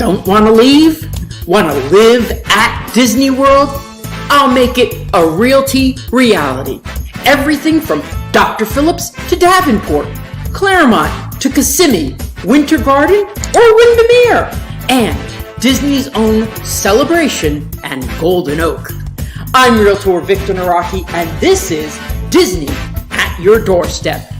Don't want to leave? Want to live at Disney World? I'll make it a realty reality. Everything from Dr. Phillips to Davenport, Clermont to Kissimmee, Winter Garden or Windermere, and Disney's own Celebration and Golden Oak. I'm Realtor Victor Naraki, and this is Disney at your doorstep.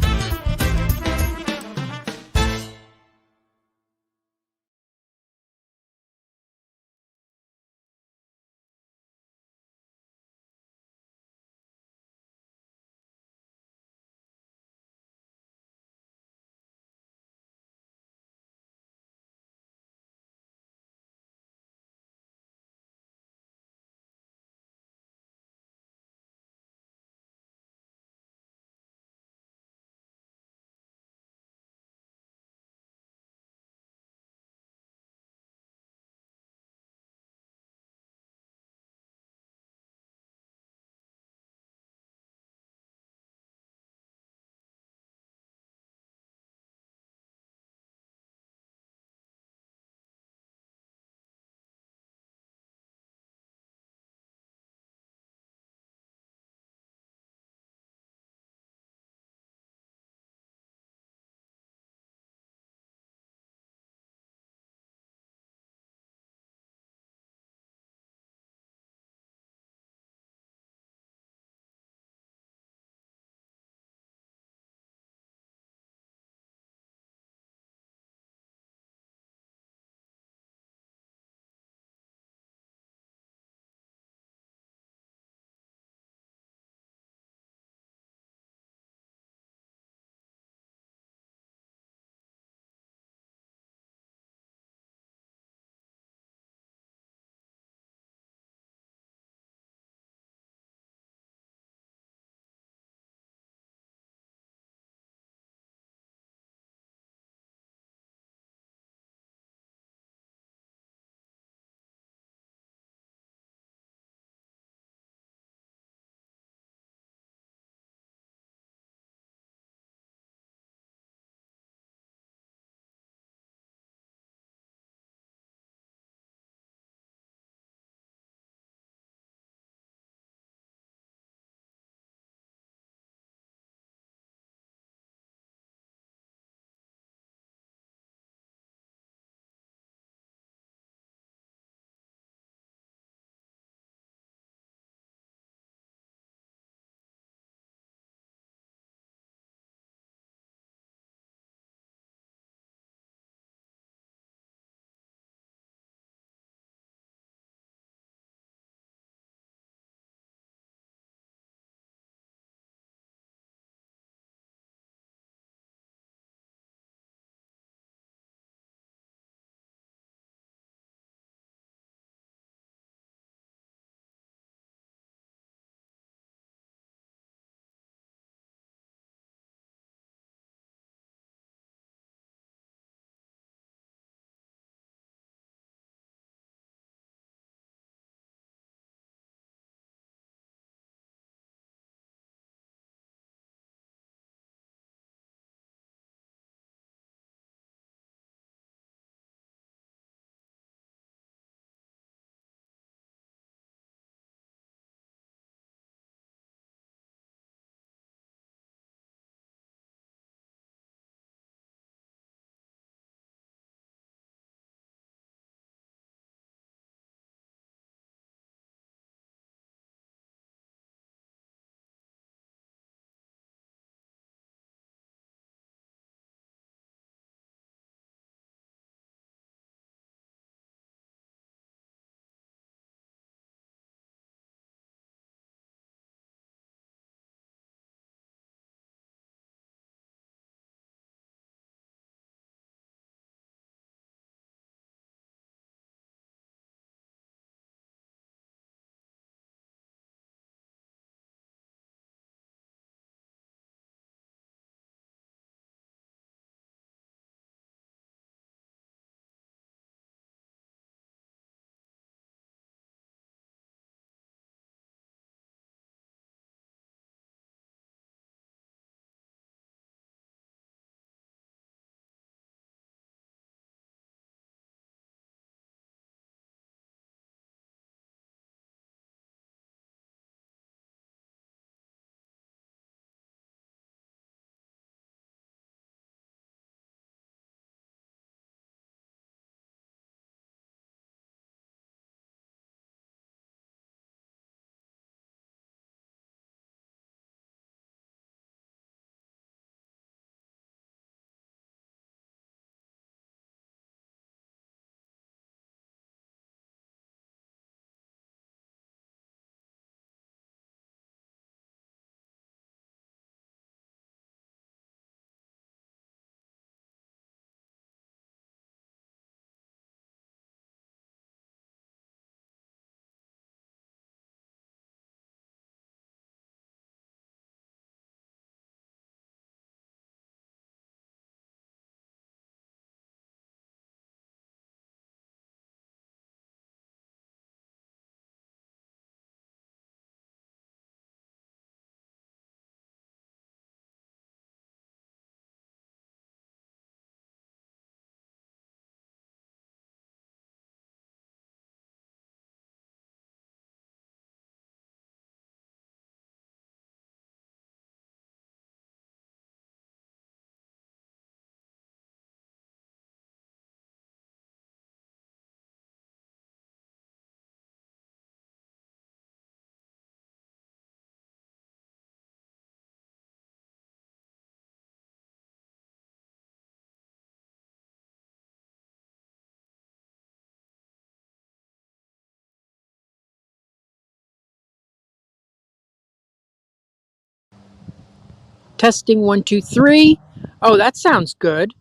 Testing 1, 2, 3. Oh, that sounds good.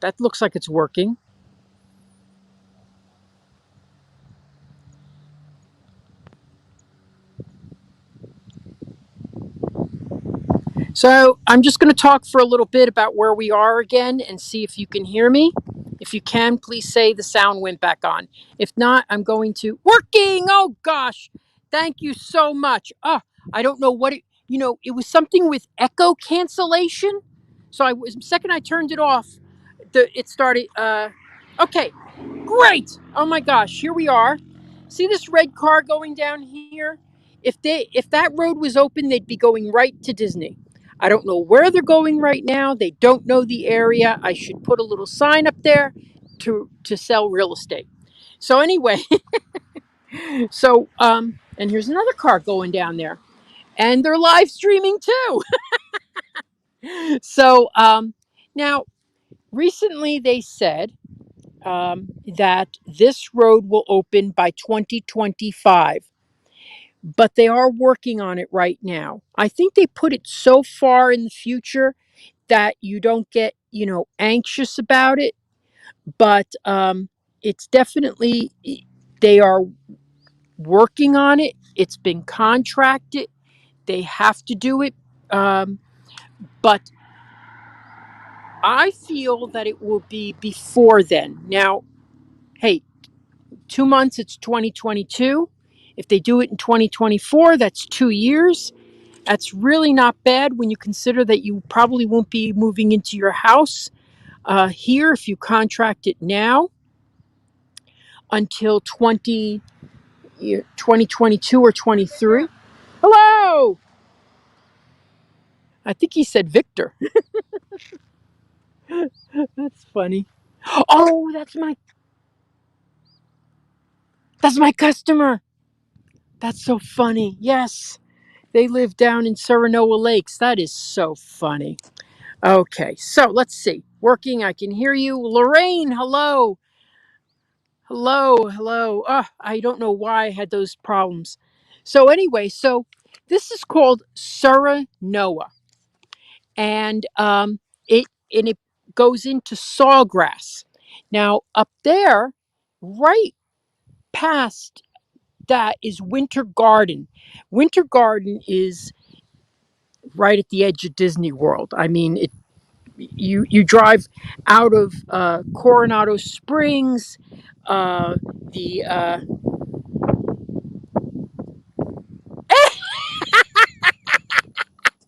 That looks like it's working. So I'm just going to talk for a little bit about where we are again and see if you can hear me. If you can, please say the sound went back on. If not, I'm going to working. Oh gosh, thank you so much. I don't know what it was something with echo cancellation. So second I turned it off, it started. Okay, great. Oh my gosh, here we are. See this red car going down here? If that road was open, they'd be going right to Disney. I don't know where they're going right now. They don't know the area. I should put a little sign up there to sell real estate. So anyway, and here's another car going down there, and they're live streaming too. So now recently they said that this road will open by 2025. But they are working on it right now. I think they put it so far in the future that you don't get, anxious about it. But it's definitely, they are working on it. It's been contracted. They have to do it. But I feel that it will be before then. Now, hey, 2 months, it's 2022. If they do it in 2024, that's 2 years. That's really not bad when you consider that you probably won't be moving into your house here if you contract it now until 2022 or 23. Hello! I think he said Victor. That's funny. Oh, that's my customer. That's so funny. Yes. They live down in Sarinoa Lakes. That is so funny. Okay, so let's see. Working, I can hear you. Lorraine, hello. Hello. I don't know why I had those problems. So anyway, this is called Sarinoa, and it goes into sawgrass. Now up there, right past that is Winter Garden. Winter Garden is right at the edge of Disney World. I mean, you drive out of Coronado Springs, the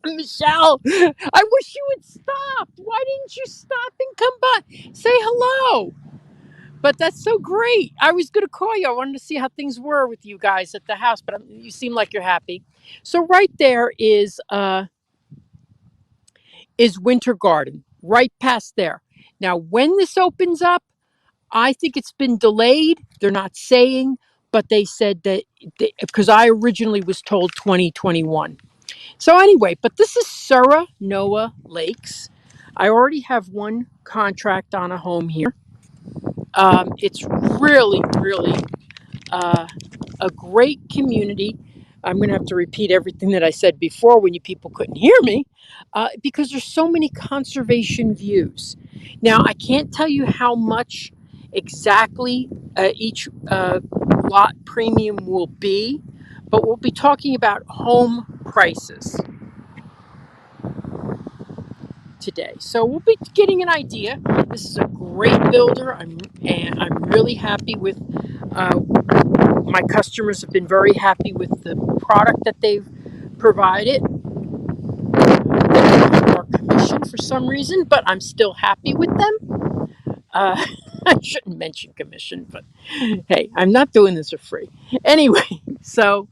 Michelle, I wish you would stop. Why didn't you stop and come by? Say hello. But that's so great. I was going to call you. I wanted to see how things were with you guys at the house, but you seem like you're happy. So right there is Winter Garden, right past there. Now, when this opens up, I think it's been delayed. They're not saying, but they said that because I originally was told 2021. So anyway, but this is Sarinoa Lakes. I already have one contract on a home here. It's really a great community. I'm going to have to repeat everything that I said before when you people couldn't hear me, because there's so many conservation views. Now, I can't tell you how much exactly each lot premium will be, but we'll be talking about home prices today. So we'll be getting an idea. This is a great builder. I'm really happy with my customers have been very happy with the product that they've provided. They don't have more commission for some reason, but I'm still happy with them. I shouldn't mention commission, but hey, I'm not doing this for free. Anyway, so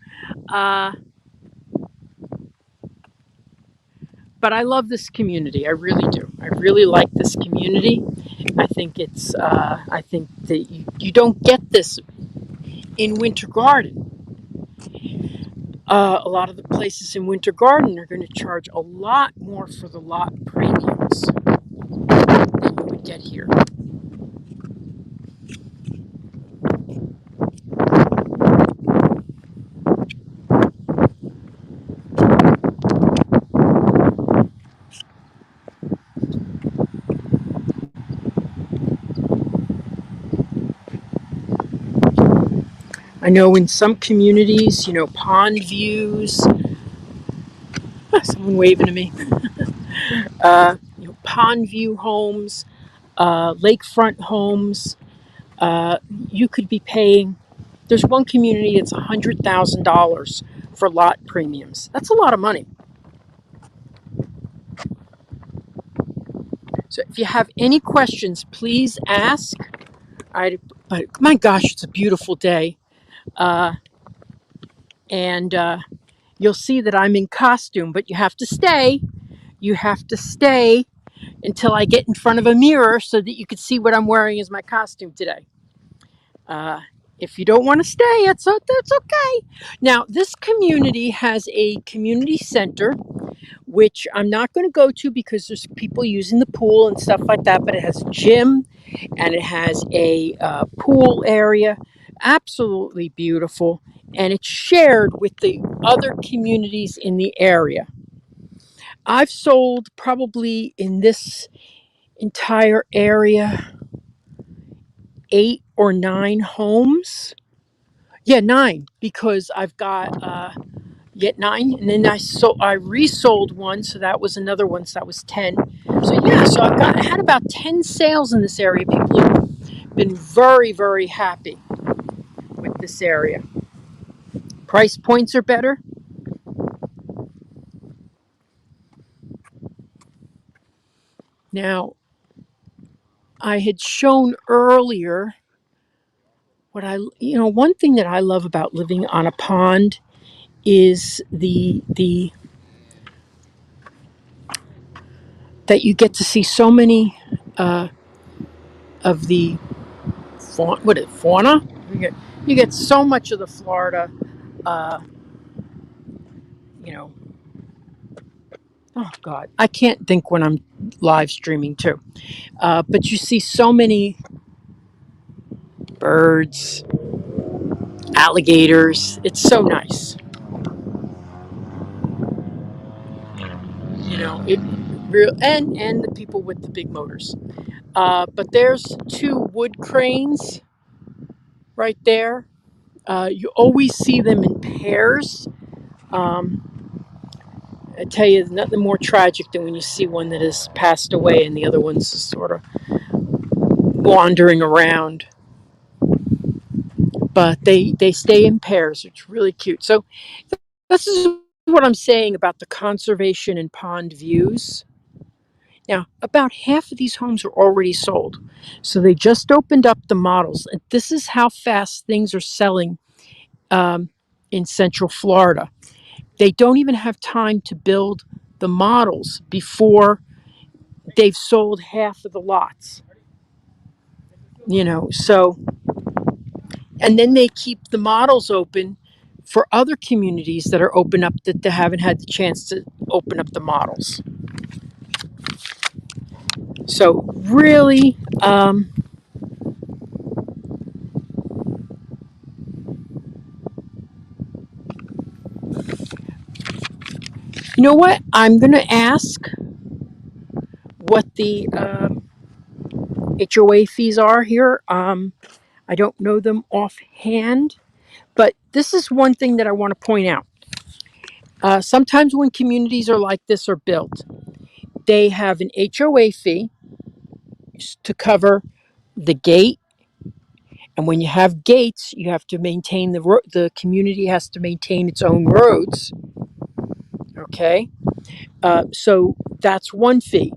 but I love this community. I really do. I really like this community. I think I think that you don't get this in Winter Garden. A lot of the places in Winter Garden are going to charge a lot more for the lot premiums than you would get here. know in some communities, pond views, someone waving to me, pond view homes, lakefront homes, you could be paying, there's one community that's $100,000 for lot premiums. That's a lot of money. So if you have any questions, please ask. My gosh, it's a beautiful day. And you'll see that I'm in costume, but you have to stay. You have to stay until I get in front of a mirror so that you can see what I'm wearing as my costume today. If you don't want to stay, that's okay. Now, this community has a community center, which I'm not going to go to because there's people using the pool and stuff like that, but it has a gym and it has a pool area. Absolutely beautiful. And it's shared with the other communities in the area. I've sold probably in this entire area 8 or 9 homes. Yeah, 9, because I've got yet 9, and then I resold one, so that was another one, so that was 10. So yeah, so I had about 10 sales in this area. People have been very, very happy with this area. Price points are better. Now, I had shown earlier one thing that I love about living on a pond is the that you get to see so many of the fauna. You get so much of the Florida. Uh, you know, oh God, I can't think when I'm live streaming too. But you see so many birds, alligators. It's so nice. It real and the people with the big motors. But there's 2 wood cranes right there. You always see them in pairs. I tell you, there's nothing more tragic than when you see one that has passed away and the other one's just sort of wandering around. But they stay in pairs. It's really cute. So this is what I'm saying about the conservation and pond views. Now, about half of these homes are already sold. So they just opened up the models. And this is how fast things are selling in Central Florida. They don't even have time to build the models before they've sold half of the lots. So, and then they keep the models open for other communities that are open up that they haven't had the chance to open up the models. So really, you know what? I'm going to ask what the HOA fees are here. I don't know them offhand, but this is one thing that I want to point out. Sometimes when communities are like this are built, they have an HOA fee to cover the gate. And when you have gates, you have to maintain the community has to maintain its own roads. Okay. So that's one fee.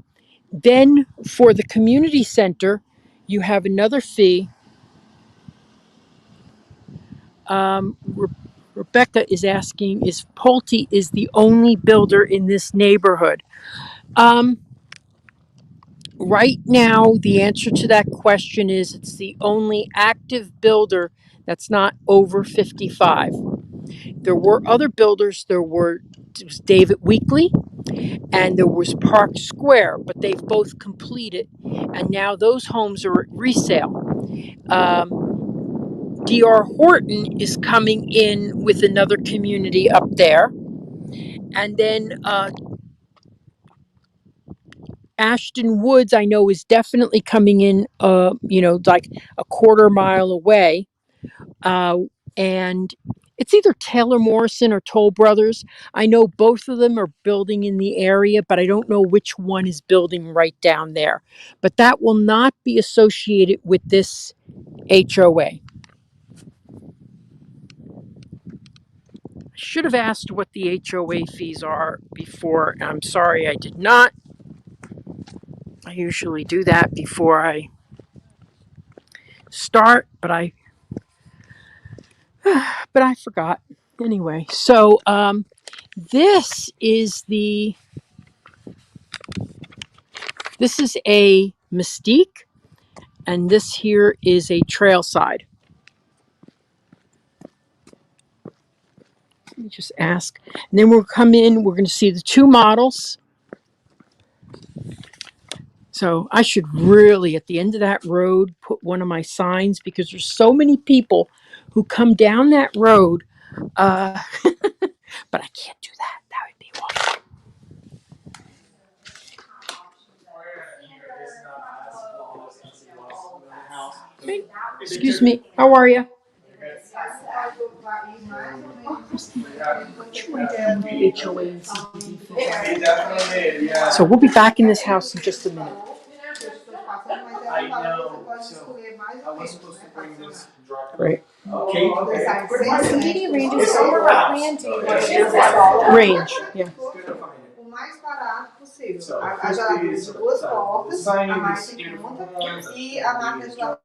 Then for the community center, you have another fee. Rebecca is asking, is Pulte is the only builder in this neighborhood? Right now, the answer to that question is it's the only active builder that's not over 55. There were other builders. It was David Weekley and there was Park Square, but they've both completed, and now those homes are at resale. D.R. Horton is coming in with another community up there, and then Ashton Woods, I know, is definitely coming in, like a quarter mile away. and it's either Taylor Morrison or Toll Brothers. I know both of them are building in the area, but I don't know which one is building right down there. But that will not be associated with this HOA. I should have asked what the HOA fees are before. I'm sorry I did not. I usually do that before I start, but I forgot. Anyway, so this is a Mystique, and this here is a Trailside. Let me just ask. And then we'll come in, we're going to see the two models. So I should really, at the end of that road, put one of my signs, because there's so many people who come down that road. But I can't do that. That would be awful. Hey, excuse me. How are you? So we'll be back in this house in just a minute. I know. So I was supposed to bring this drop. Right. Okay. Range. Yeah. O mais barato possível. A geladeira de duas portas, a mais em conta e a máquina de lavar.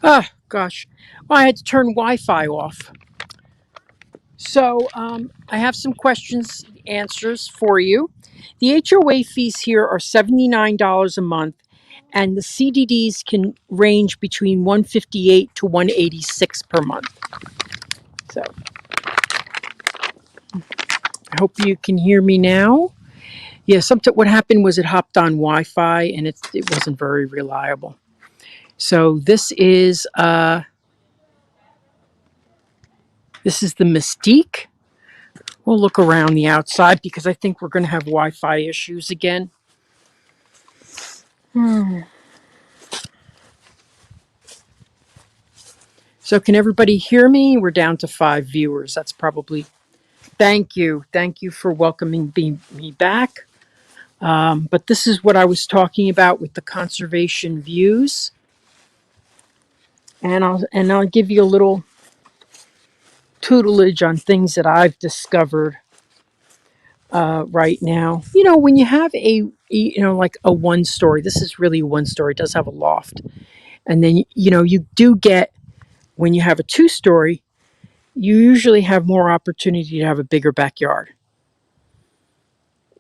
Ah, gosh. Well, I had to turn Wi-Fi off. So I have some questions, answers for you. The HOA fees here are $79 a month, and the CDDs can range between $158 to $186 per month. So I hope you can hear me now. Yeah, what happened was it hopped on Wi-Fi, and it wasn't very reliable. So this is the Mystique. We'll look around the outside because I think we're going to have Wi-Fi issues again. So can everybody hear me? We're down to 5 viewers. That's probably... Thank you. Thank you for welcoming me back. But this is what I was talking about with the conservation views. And I'll give you a little tutelage on things that I've discovered right now. You know, when you have like a one story, this is really a one story, it does have a loft. And then, you do get, when you have a 2-story, you usually have more opportunity to have a bigger backyard.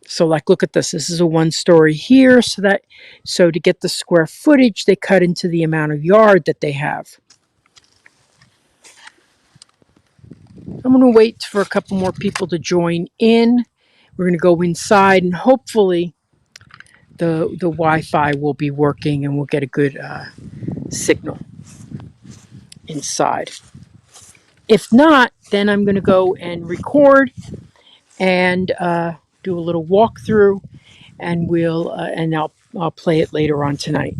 So like, look at this. This is a 1-story here. So to get the square footage, they cut into the amount of yard that they have. I'm going to wait for a couple more people to join in. We're going to go inside, and hopefully the Wi-Fi will be working and we'll get a good signal inside. If not, then I'm going to go and record and do a little walkthrough, and I'll play it later on tonight.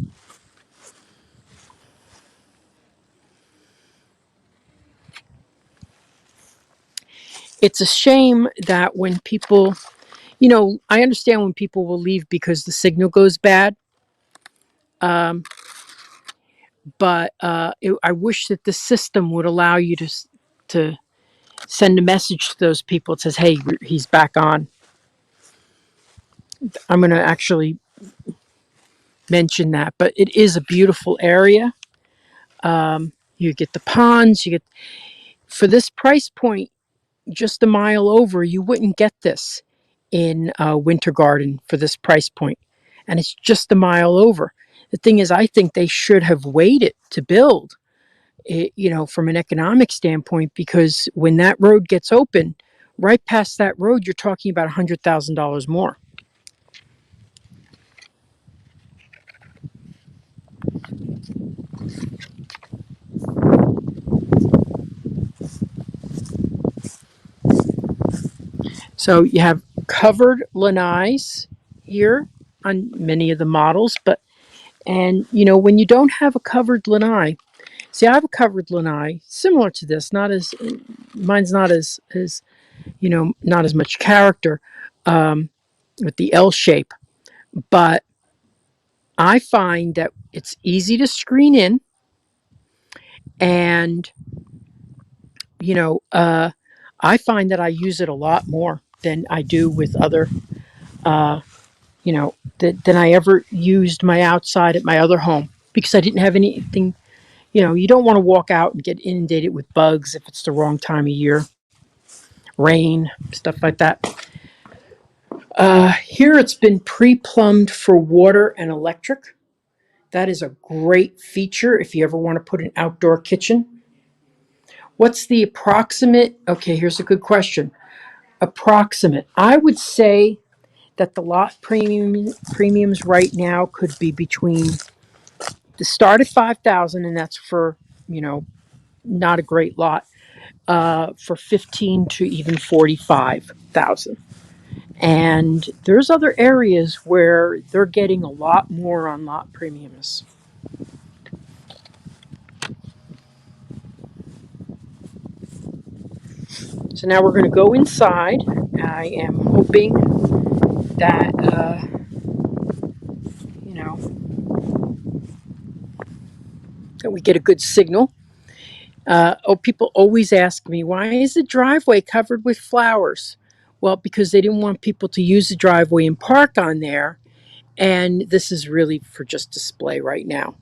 It's a shame that when people, I understand when people will leave because the signal goes bad. But I wish that the system would allow you to send a message to those people that says, "Hey, he's back on." I'm going to actually mention that, but it is a beautiful area. You get the ponds. You get for this price point, just a mile over. You wouldn't get this in Winter Garden for this price point, and it's just a mile over. The thing is, I think they should have waited to build it, from an economic standpoint, because when that road gets open, right past that road, you're talking about $100,000 more. So you have covered lanais here on many of the models, and when you don't have a covered lanai, see, I have a covered lanai similar to this, mine's not as not as much character, with the L shape, but I find that it's easy to screen in, and I find that I use it a lot more than I do with other, than I ever used my outside at my other home, because I didn't have anything. You don't want to walk out and get inundated with bugs if it's the wrong time of year, rain, stuff like that. Here it's been pre-plumbed for water and electric. That is a great feature if you ever want to put an outdoor kitchen. What's the approximate? Okay, here's a good question. Approximate. I would say that the lot premiums right now could be between the start at 5,000, and that's for not a great lot, for 15 to even 45,000. And there's other areas where they're getting a lot more on lot premiums. So now we're going to go inside. I am hoping that that we get a good signal. People always ask me, why is the driveway covered with flowers? Well, because they didn't want people to use the driveway and park on there, and this is really for just display right now.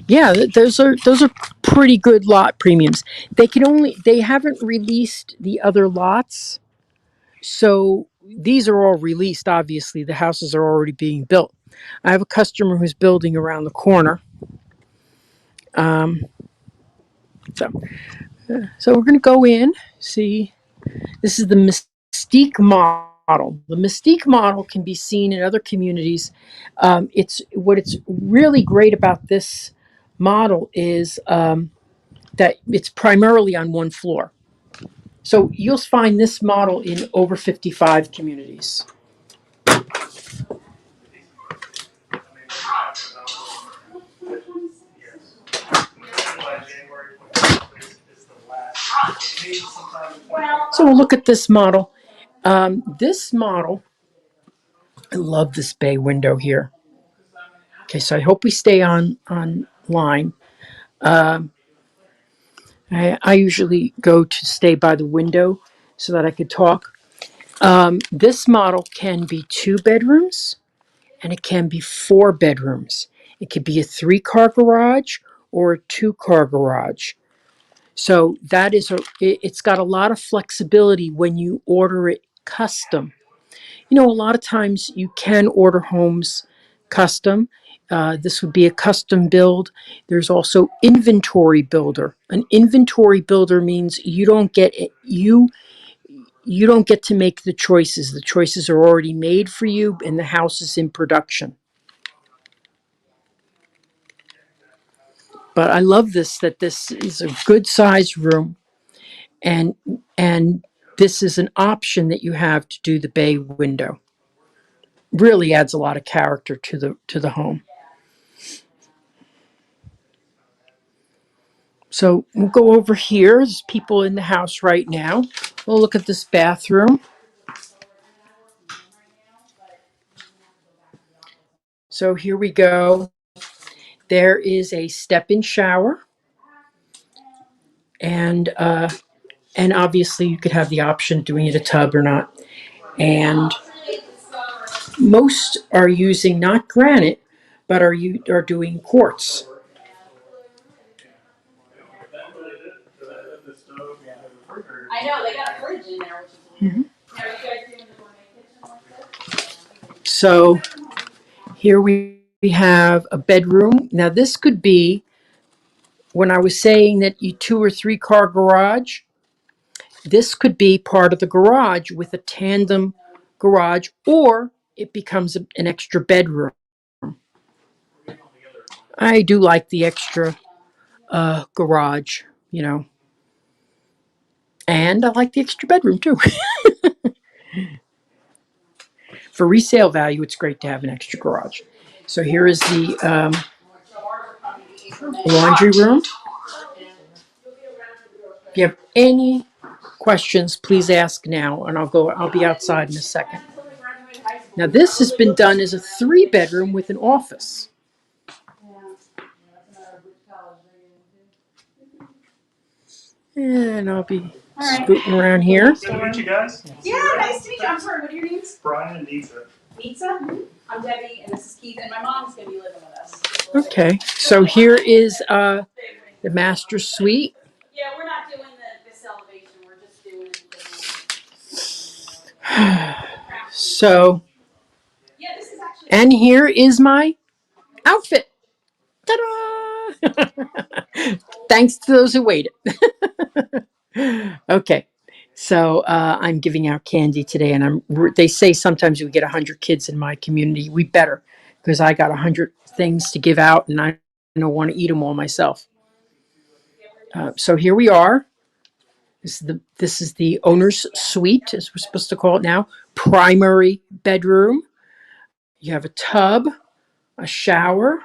Yeah, those are pretty good lot premiums. They haven't released the other lots, so these are all released. Obviously, the houses are already being built. I have a customer who's building around the corner. So we're going to go in, see. This is the Mystique model. The Mystique model can be seen in other communities. It's really great about this model is that it's primarily on one floor. So you'll find this model in over 55 communities. So we'll look at this model. This model, I love this bay window here. Okay, so I hope we stay on line. I usually go to stay by the window so that I could talk. This model can be 2 bedrooms and it can be 4 bedrooms. It could be a 3-car garage or a 2-car garage. So it's got a lot of flexibility when you order it custom. A lot of times you can order homes custom. This would be a custom build. There's also inventory builder. An inventory builder means you don't get to make the choices. The choices are already made for you, and the house is in production. But I love that this is a good sized room, and this is an option that you have to do the bay window. Really adds a lot of character to the home. So we'll go over here. There's people in the house right now. We'll look at this bathroom. So here we go. There is a step-in shower, and obviously you could have the option of doing it a tub or not. And most are using not granite, but are doing quartz. I know they got a fridge in there, which is So here we have a bedroom. Now this could be, when I was saying that you 2 or 3 car garage, this could be part of the garage with a tandem garage, or it becomes an extra bedroom. I do like the extra garage, and I like the extra bedroom too. For resale value, it's great to have an extra garage. So here is the laundry room. If you have any questions, please ask now, and I'll be outside in a second. Now this has been done as a 3-bedroom with an office. And I'll be scooting around here. Good to meet you guys. Yeah, nice to meet you. I'm sorry, what are your names? Brian and Nisa. Nisa? I'm Debbie, and this is Keith, and my mom's going to be living with us. Okay, so here is the master suite. Yeah, we're not doing this elevation. We're just doing So, yeah, this is actually. and here is my outfit. Ta-da! Thanks to those who waited. Okay, so I'm giving out candy today, and they say sometimes we get 100 kids in my community. We better, because I got 100 things to give out, and I don't want to eat them all myself. So here we are. This is the owner's suite, as we're supposed to call it now. Primary bedroom. You have a tub, a shower,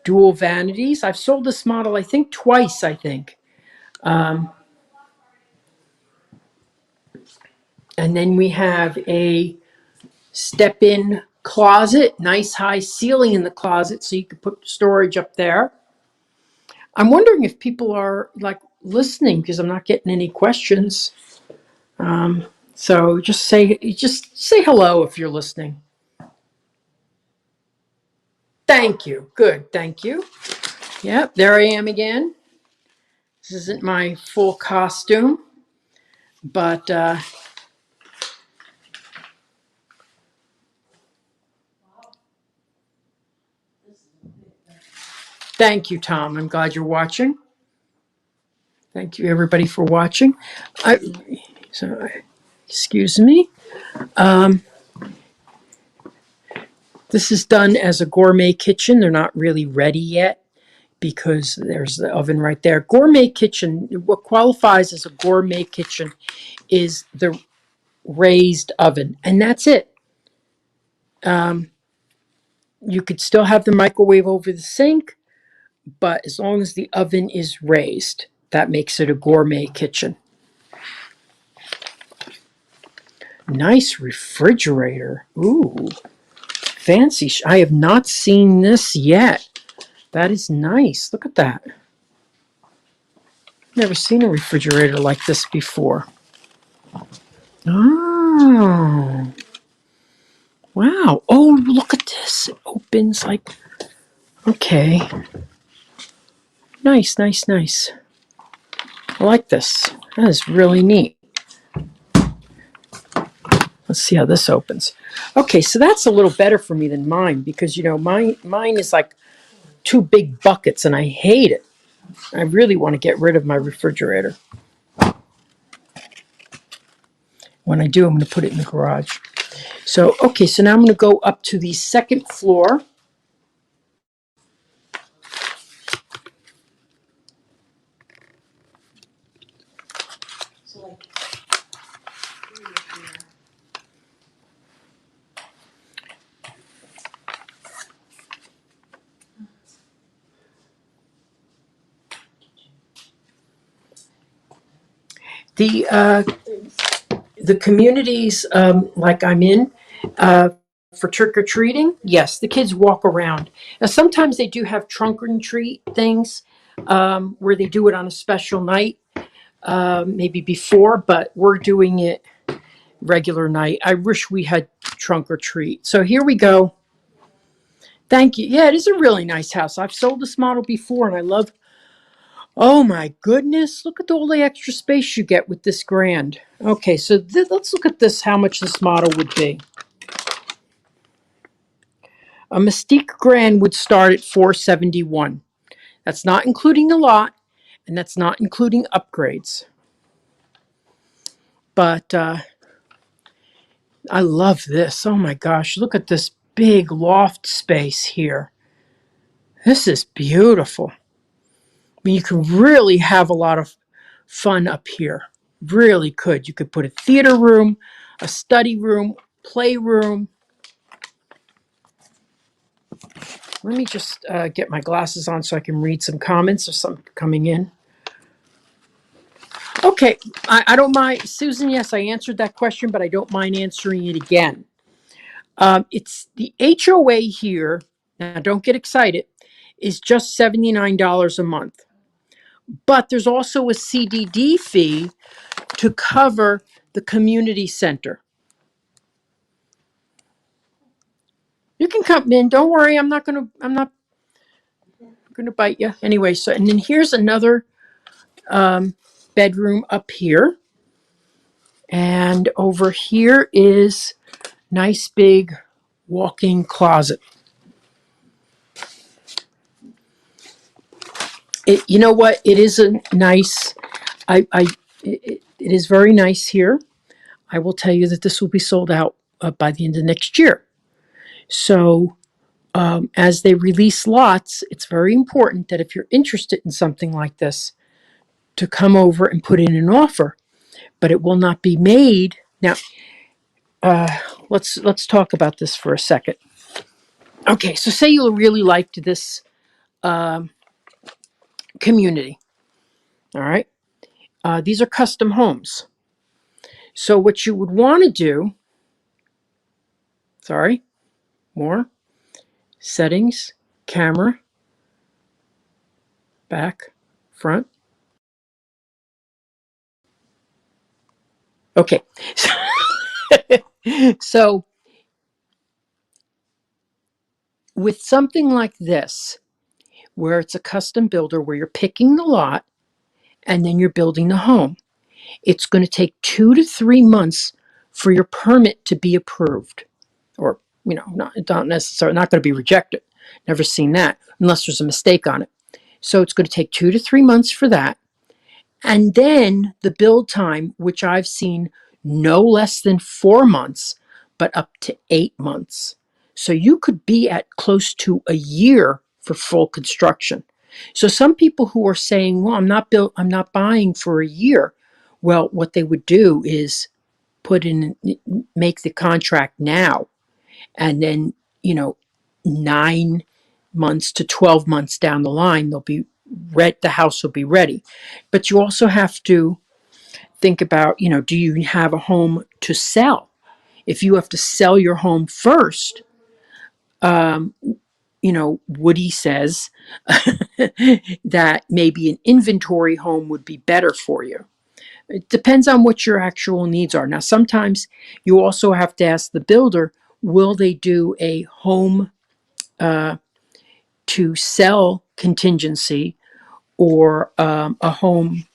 dual vanities. I've sold this model, I think, twice, I think. And then we have a step-in closet, nice high ceiling in the closet, so you could put storage up there. I'm wondering if people are listening, because I'm not getting any questions. So just say hello if you're listening. Thank you. Good. Thank you. Yep, there I am again. This isn't my full costume, but thank you, Tom. I'm glad you're watching. Thank you, everybody, for watching. Excuse me. This is done as a gourmet kitchen. They're not really ready yet because there's the oven right there. Gourmet kitchen, what qualifies as a gourmet kitchen is the raised oven, and that's it. You could still have the microwave over the sink, but as long as the oven is raised, that makes it a gourmet kitchen. Nice refrigerator. Ooh, fancy. I have not seen this yet. That is nice. Look at that. Never seen a refrigerator like this before. Oh. Wow. Oh, look at this. It opens like, okay. Nice, nice, nice. I like this. That is really neat. Let's see how this opens. Okay, so that's a little better for me than mine because, mine is like 2 big buckets and I hate it. I really want to get rid of my refrigerator. When I do, I'm going to put it in the garage. So, okay, so now I'm going to go up to the 2nd floor. The communities like I'm in for trick or treating, yes, the kids walk around. Now sometimes they do have trunk and treat things where they do it on a special night, maybe before, but we're doing it regular night. I wish we had trunk or treat. So here we go. Thank you. Yeah, it is a really nice house. I've sold this model before and I love, oh my goodness, look at all the extra space you get with this Grand. Okay, so let's look at this, how much this model would be. A Mystique Grand would start at $471. That's not including the lot, and that's not including upgrades. But I love this. Oh my gosh, look at this big loft space here. This is beautiful. I mean, you can really have a lot of fun up here. Really could. You could put a theater room, a study room, playroom. Let me just get my glasses on so I can read some comments or something coming in. Okay, I don't mind. Susan, yes, I answered that question, but I don't mind answering it again. It's the HOA here, now don't get excited, is just $79 a month. But there's also a CDD fee to cover the community center. You can come in, don't worry, I'm not gonna bite you. Anyway, so and then here's another bedroom up here. And over here is nice big walk-in closet. You know what? It is a nice. It is very nice here. I will tell you that this will be sold out by the end of next year. So, as they release lots, it's very important that if you're interested in something like this, to come over and put in an offer. But it will not be made now. Let's talk about this for a second. Okay, so say you really liked this community. All right, these are custom homes. So what you would want to do, more settings, camera, back, front. Okay, so with something like this, where it's a custom builder, where you're picking the lot and then you're building the home, it's going to take 2 to 3 months for your permit to be approved, or not necessarily not going to be rejected. Never seen that unless there's a mistake on it. So it's going to take 2 to 3 months for that, and then the build time, which I've seen no less than 4 months, but up to 8 months. So you could be at close to a year for full construction. So some people who are saying, well, I'm not buying for a year. Well, what they would do is make the contract now, and then 9 months to 12 months down the line, the house will be ready. But you also have to think about, do you have a home to sell? If you have to sell your home first, Woody says that maybe an inventory home would be better for you. It depends on what your actual needs are. Now, sometimes you also have to ask the builder, will they do a home to sell contingency, or a home,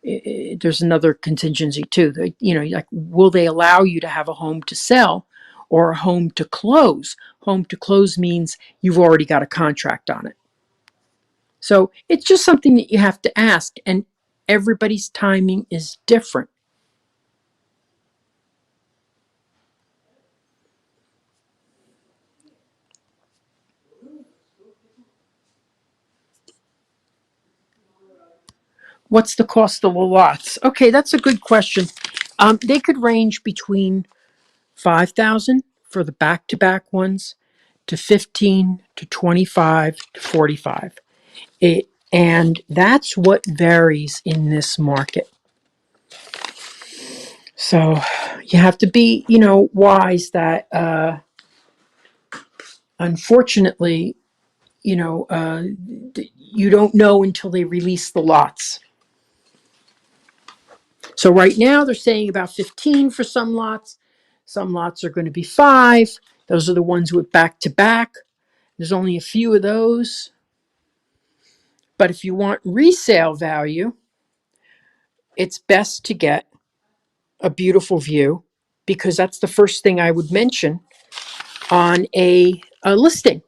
there's another contingency too. Like, will they allow you to have a home to sell or a home to close? Home to close means you've already got a contract on it. So it's just something that you have to ask, and everybody's timing is different. What's the cost of the lots? Okay, that's a good question. They could range between $5,000 for the back-to-back ones to $15,000 to $25,000 to $45,000. And that's what varies in this market. So you have to be, wise that unfortunately, you don't know until they release the lots. So right now they're saying about 15 for some lots. Some lots are going to be 5. Those are the ones with back to back. There's only a few of those. But if you want resale value, it's best to get a beautiful view, because that's the first thing I would mention on a listing.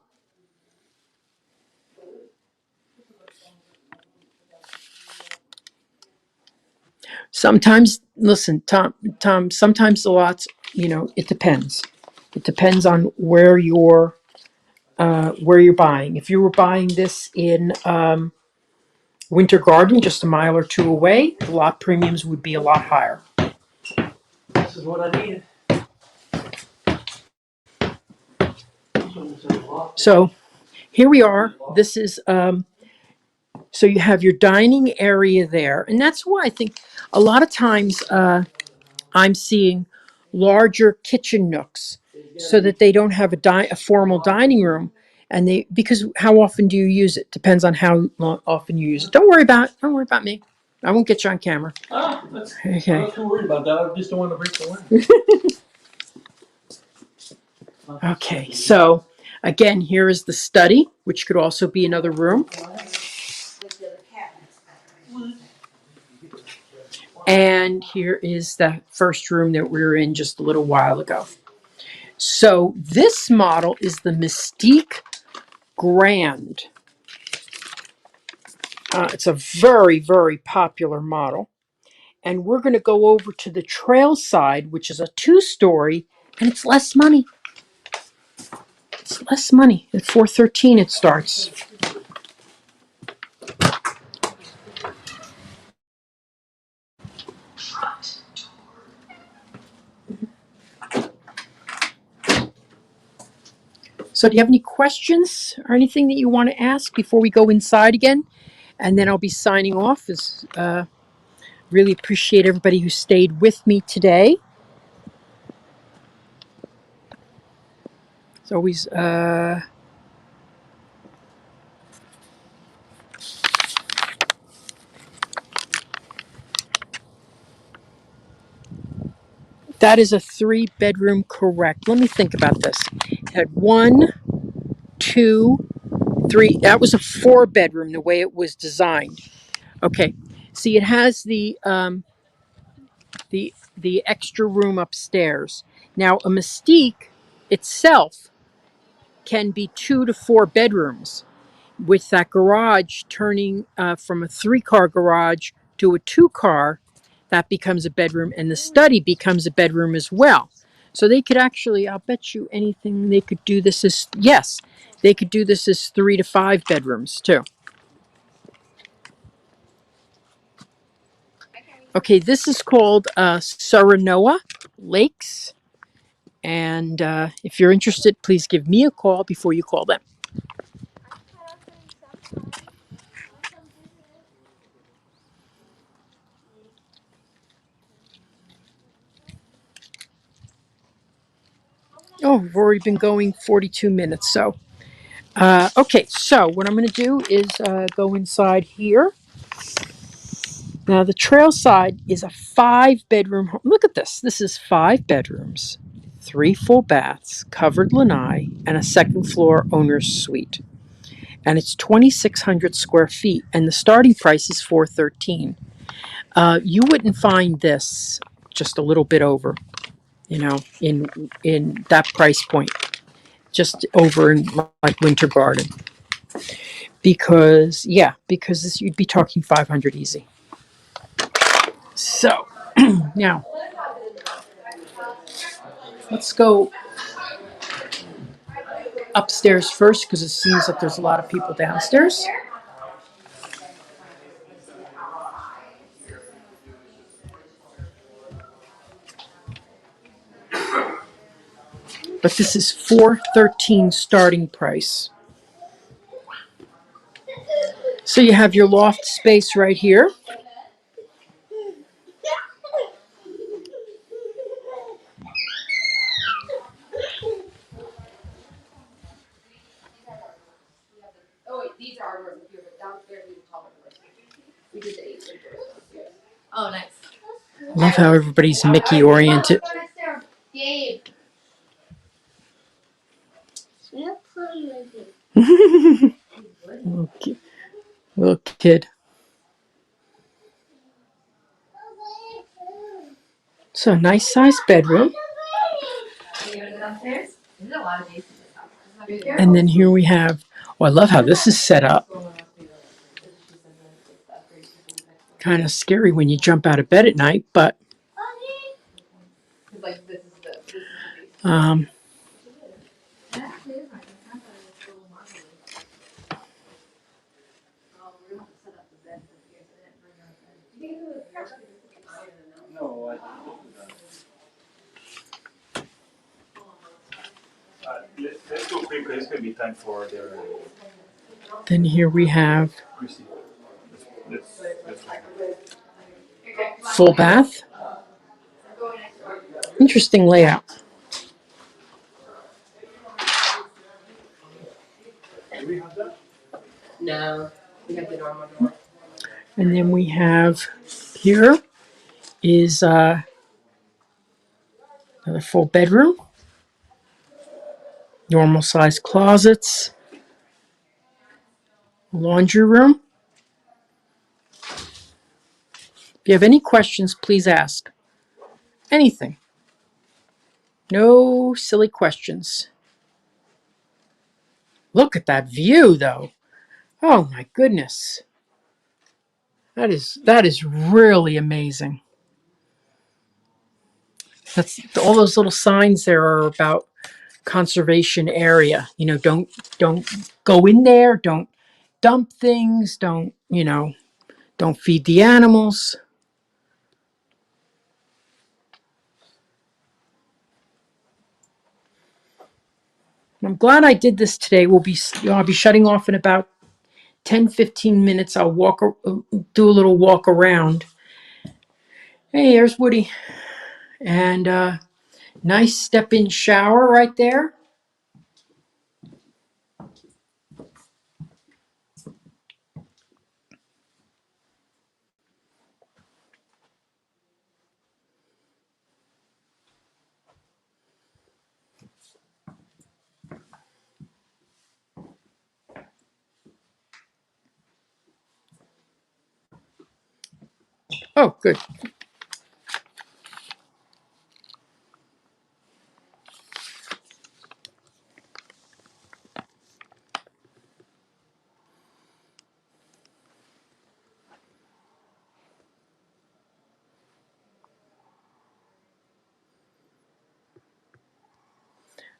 Sometimes, listen, Tom, sometimes the lots, it depends. It depends on where you're buying. If you were buying this in Winter Garden, just a mile or two away, the lot premiums would be a lot higher. This is what I needed. So here we are. This is, so you have your dining area there. And that's why I think a lot of times I'm seeing larger kitchen nooks so that they don't have a formal dining room. And because how often do you use it? Depends on how often you use it. Don't worry about me. I won't get you on camera. I'm Okay. not too worried about that. I just don't want to break the wind. Okay. So again, here is the study, which could also be another room. And here is the first room that we were in just a little while ago. So this model is the Mystique Grand. It's a very, very popular model. And we're going to go over to the trail side, which is a 2-story, and it's less money. It's less money. At $413 it starts. So do you have any questions or anything that you want to ask before we go inside again? And then I'll be signing off. Really appreciate everybody who stayed with me today. It's always that is a 3-bedroom, correct. Let me think about this. It had 1, 2, 3. That was a 4-bedroom the way it was designed. Okay. See, it has the extra room upstairs. Now, a Mystique itself can be 2 to 4 bedrooms, with that garage turning from a 3-car garage to a 2-car. That becomes a bedroom, and the study becomes a bedroom as well. So they could actually, I'll bet you anything, they could do this as, yes, they could do this as 3 to 5 bedrooms too. Okay, this is called Sarinoa Lakes. And if you're interested, please give me a call before you call them. Oh, we've already been going 42 minutes. So, okay, so what I'm going to do is go inside here. Now, the trail side is a 5-bedroom home. Look at this. This is 5 bedrooms, 3 full baths, covered lanai, and a 2nd floor owner's suite. And it's 2,600 square feet, and the starting price is $413. You wouldn't find this just a little bit over, in that price point, just over in like Winter Garden, because this, you'd be talking 500 easy. So now let's go upstairs first, because it seems like there's a lot of people downstairs. But this is $413 starting price. So you have your loft space right here. These are our doors up here, but downstairs we have taller doors. We did the 8-foot doors downstairs. Oh, nice. Love how everybody's Mickey oriented. Gabe. Little kid. So nice sized bedroom. And then here we have, oh, I love how this is set up. Kind of scary when you jump out of bed at night, but No, let's go quick because it's going to be time for their. then here we have Chrissy. Let's full bath. Interesting layout. Do we have that? No, we have the normal door. And then we have here is another full bedroom. Normal size closets. Laundry room. If you have any questions, please ask. Anything. No silly questions. Look at that view, though. Oh my goodness. That is really amazing. That's all those little signs there are about conservation area. You know, don't go in there, don't dump things, don't feed the animals. I'm glad I did this today. I'll be shutting off in about 10-15 minutes. I'll do a little walk around. Hey, there's Woody. And nice step-in shower right there. Oh, good.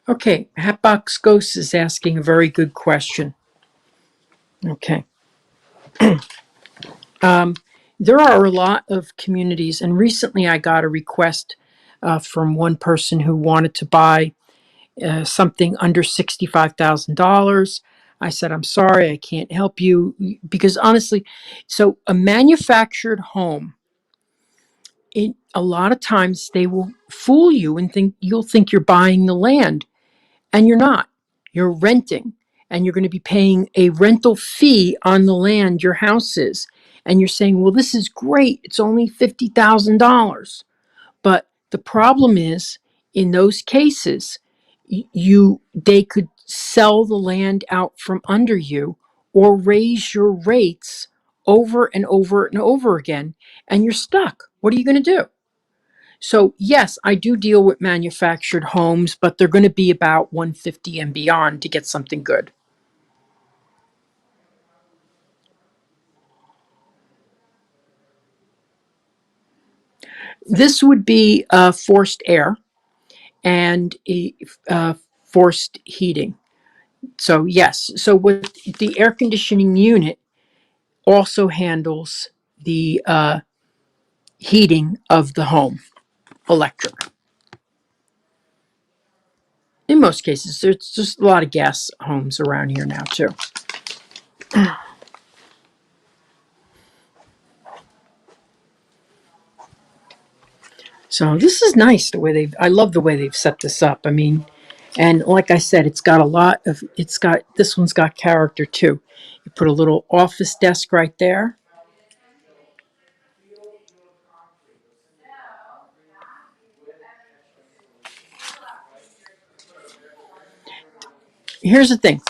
Okay, Hatbox Ghost is asking a very good question. Okay. There are a lot of communities, and recently I got a request from one person who wanted to buy something under $65,000. I said, I'm sorry, I can't help you, because honestly, so a manufactured home, a lot of times they will fool you and you'll think you're buying the land, and you're not. You're renting, and you're going to be paying a rental fee on the land your house is. And you're saying, well, this is great. It's only $50,000. But the problem is, in those cases, they could sell the land out from under you or raise your rates over and over and over again, and you're stuck. What are you going to do? So yes, I do deal with manufactured homes, but they're going to be about 150 and beyond to get something good. This would be forced air and forced heating. So yes, so with the air conditioning unit also handles the heating of the home, electric. In most cases, there's just a lot of gas homes around here now too. So this is nice I love the way they've set this up. I mean, And like I said, it's got a lot of, this one's got character too. You put a little office desk right there. Here's the thing.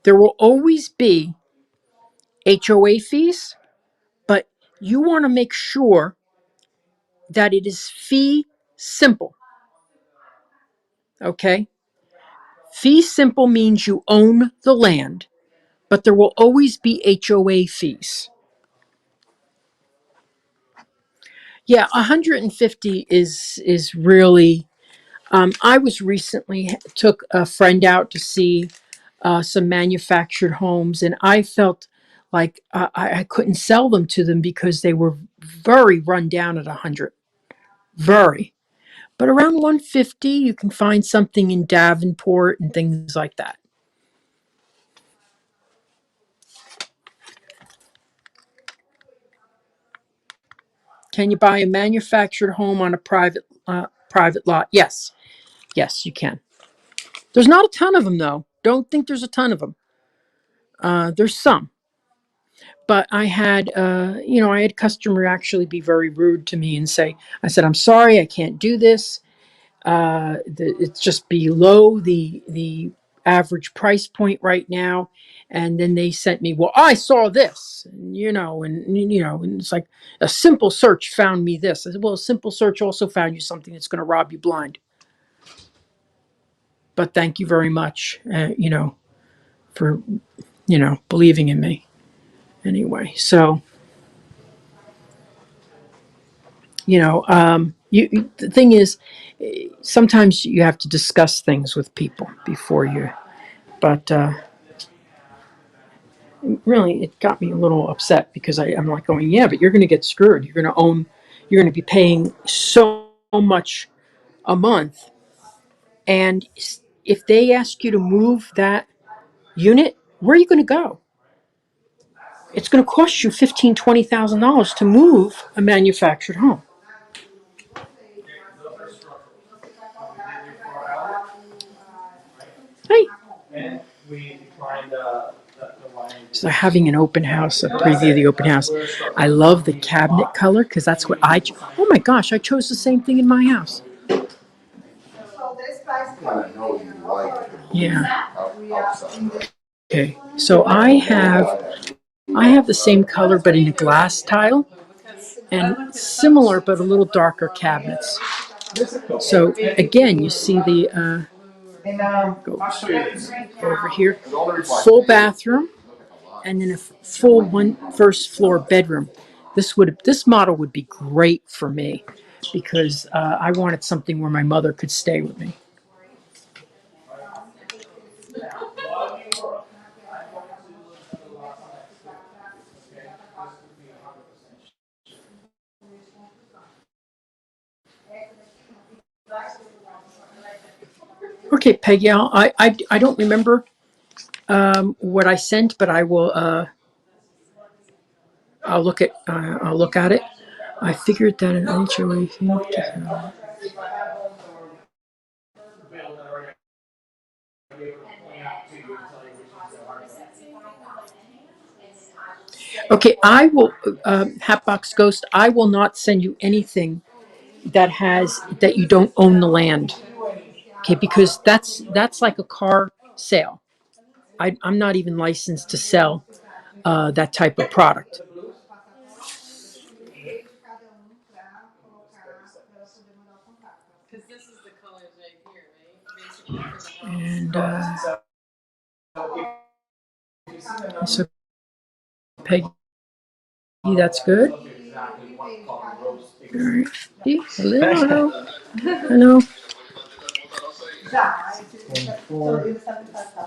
There will always be HOA fees, but you want to make sure that it is fee simple. Okay? Fee simple means you own the land, but there will always be HOA fees. Yeah, 150 is really. I was recently took a friend out to see some manufactured homes, and I felt like I couldn't sell them to them because they were very run down at 100. Very. But around 150, you can find something in Davenport and things like that. Can you buy a manufactured home on a private lot? Yes. Yes, you can. There's not a ton of them, though. Don't think there's a ton of them. There's some. But I had, I had a customer actually be very rude to me and say, I said, I'm sorry, I can't do this. It's just below the average price point right now. And then they sent me, well, I saw this, and it's like a simple search found me this. I said, well, a simple search also found you something that's going to rob you blind. But thank you very much, for, believing in me. Anyway, so, the thing is, sometimes you have to discuss things with people before you, but, really, it got me a little upset because I'm like going, yeah, but you're going to get screwed. You're going to be paying so much a month. And if they ask you to move that unit, where are you going to go? It's going to cost you $15,000, $20,000 to move a manufactured home. Hey. So they're having an open house, a preview of the open house. I love the cabinet color because that's what oh my gosh, I chose the same thing in my house. Yeah. Okay, so I have the same color but in a glass tile and similar but a little darker cabinets. So again, you see the go over here, full bathroom, and then a full first floor bedroom. This model would be great for me because I wanted something where my mother could stay with me. Okay, Peggy, I don't remember what I sent, but I will. I'll look at it. I figured that an HOA fee. Okay, I will, Hatbox Ghost, I will not send you anything that you don't own the land. Okay, because that's like a car sale. I'm not even licensed to sell that type of product. And so, Peggy, that's good. All right. Hello. Hello.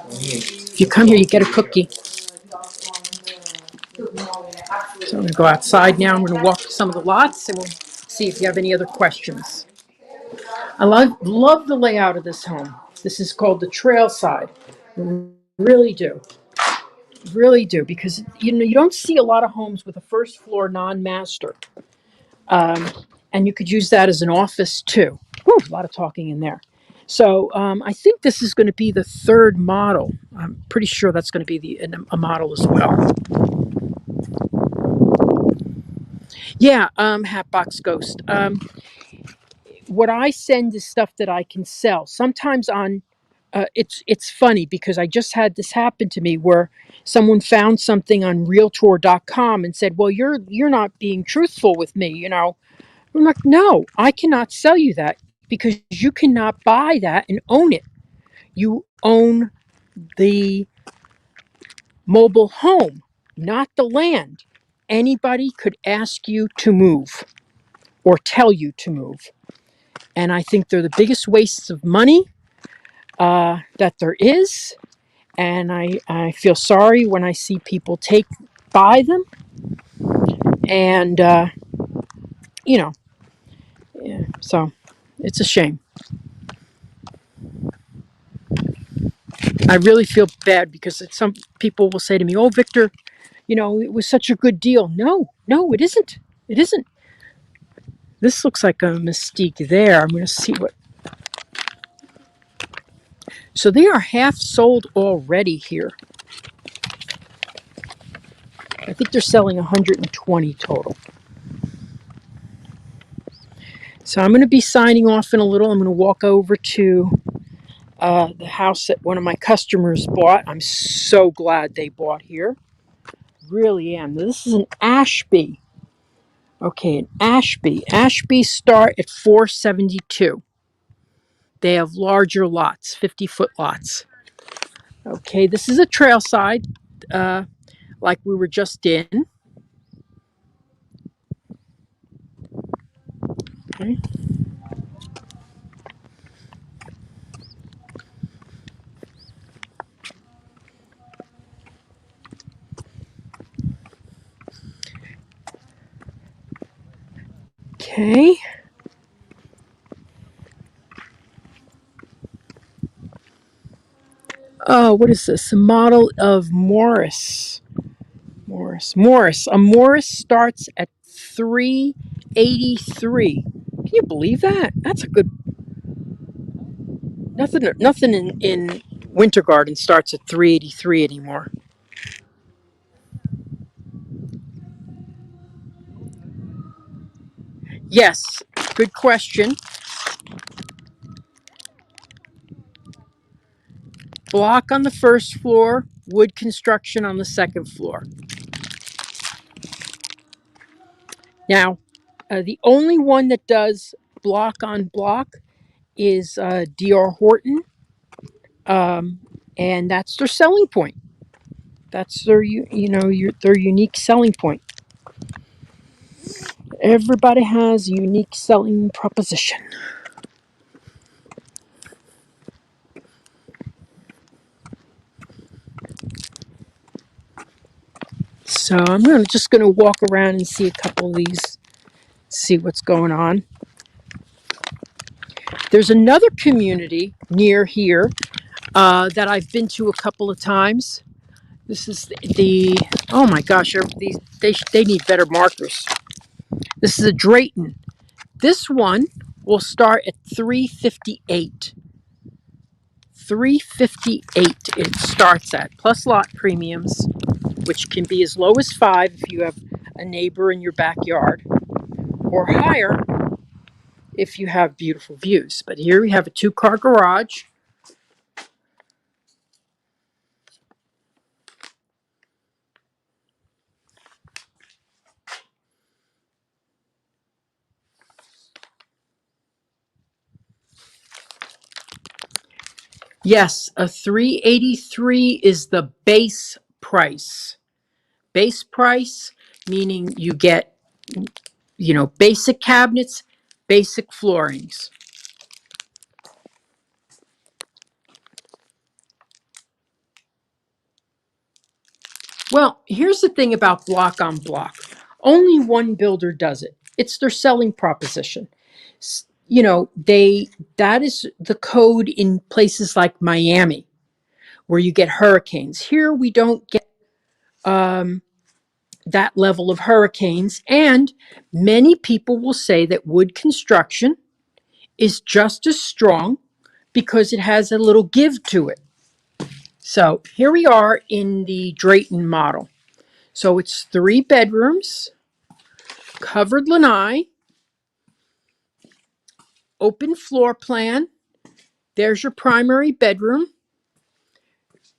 If you come here, you get a cookie. So I'm going to go outside now. I'm going to walk some of the lots and we'll see if you have any other questions. I love the layout of this home. This is called the trail side. Really do. Really do. Because, you don't see a lot of homes with a first floor non-master. And you could use that as an office too. Whew, a lot of talking in there. So I think this is going to be the third model. I'm pretty sure that's going to be a model as well. Yeah, Hatbox Ghost. What I send is stuff that I can sell. Sometimes on, it's funny because I just had this happen to me where someone found something on Realtor.com and said, "Well, you're not being truthful with me." You know, I'm like, "No, I cannot sell you that because you cannot buy that and own it. You own the mobile home, not the land. Anybody could ask you to move or tell you to move." And I think they're the biggest wastes of money that there is. And I feel sorry when I see people buy them. And, you know, yeah, so it's a shame. I really feel bad because some people will say to me, "Oh, Victor, you know, it was such a good deal." No, it isn't. It isn't. This looks like a Mystique there. I'm going to see what. So they are half sold already here. I think they're selling 120 total. So I'm going to be signing off in a little. I'm going to walk over to the house that one of my customers bought. I'm so glad they bought here. Really am. This is an Ashby. Okay, an Ashby. Ashby start at $472. They have larger lots, 50-foot lots. Okay, this is a trail side, like we were just in. Okay. Okay. Oh, what is this? A model of Morris. Morris. A Morris starts at 383. Can you believe that? That's a good. Nothing in Winter Garden starts at 383 anymore. Yes, good question. Block on the first floor, wood construction on the second floor. Now, the only one that does block on block is D.R. Horton, and that's their selling point. That's their their unique selling point. Everybody has a unique selling proposition. So I'm just going to walk around and see a couple of these, see what's going on. There's another community near here that I've been to a couple of times. This is oh my gosh, they need better markers. This is a Drayton. This one will start at 358. 358 it starts at, plus lot premiums, which can be as low as 5 if you have a neighbor in your backyard, or higher if you have beautiful views. But here we have a 2-car garage. Yes, a 383 is the base price. Base price meaning you get, basic cabinets, basic floorings. Well, here's the thing about block on block. Only one builder does it. It's their selling proposition. That is the code in places like Miami, where you get hurricanes. Here we don't get that level of hurricanes, and many people will say that wood construction is just as strong because it has a little give to it. So here we are in the Drayton model. So it's 3 bedrooms, covered lanai, open floor plan. There's your primary bedroom.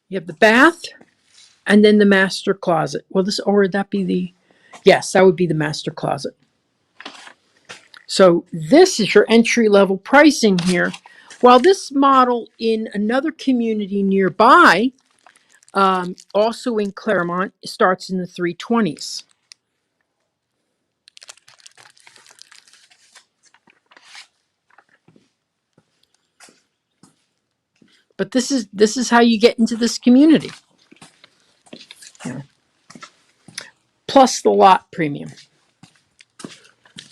You have the bath and then the master closet. Well, or would that be the, yes, that would be the master closet. So this is your entry level pricing here. While this model in another community nearby, also in Clermont, starts in the 320s. But this is how you get into this community. Yeah. Plus the lot premium.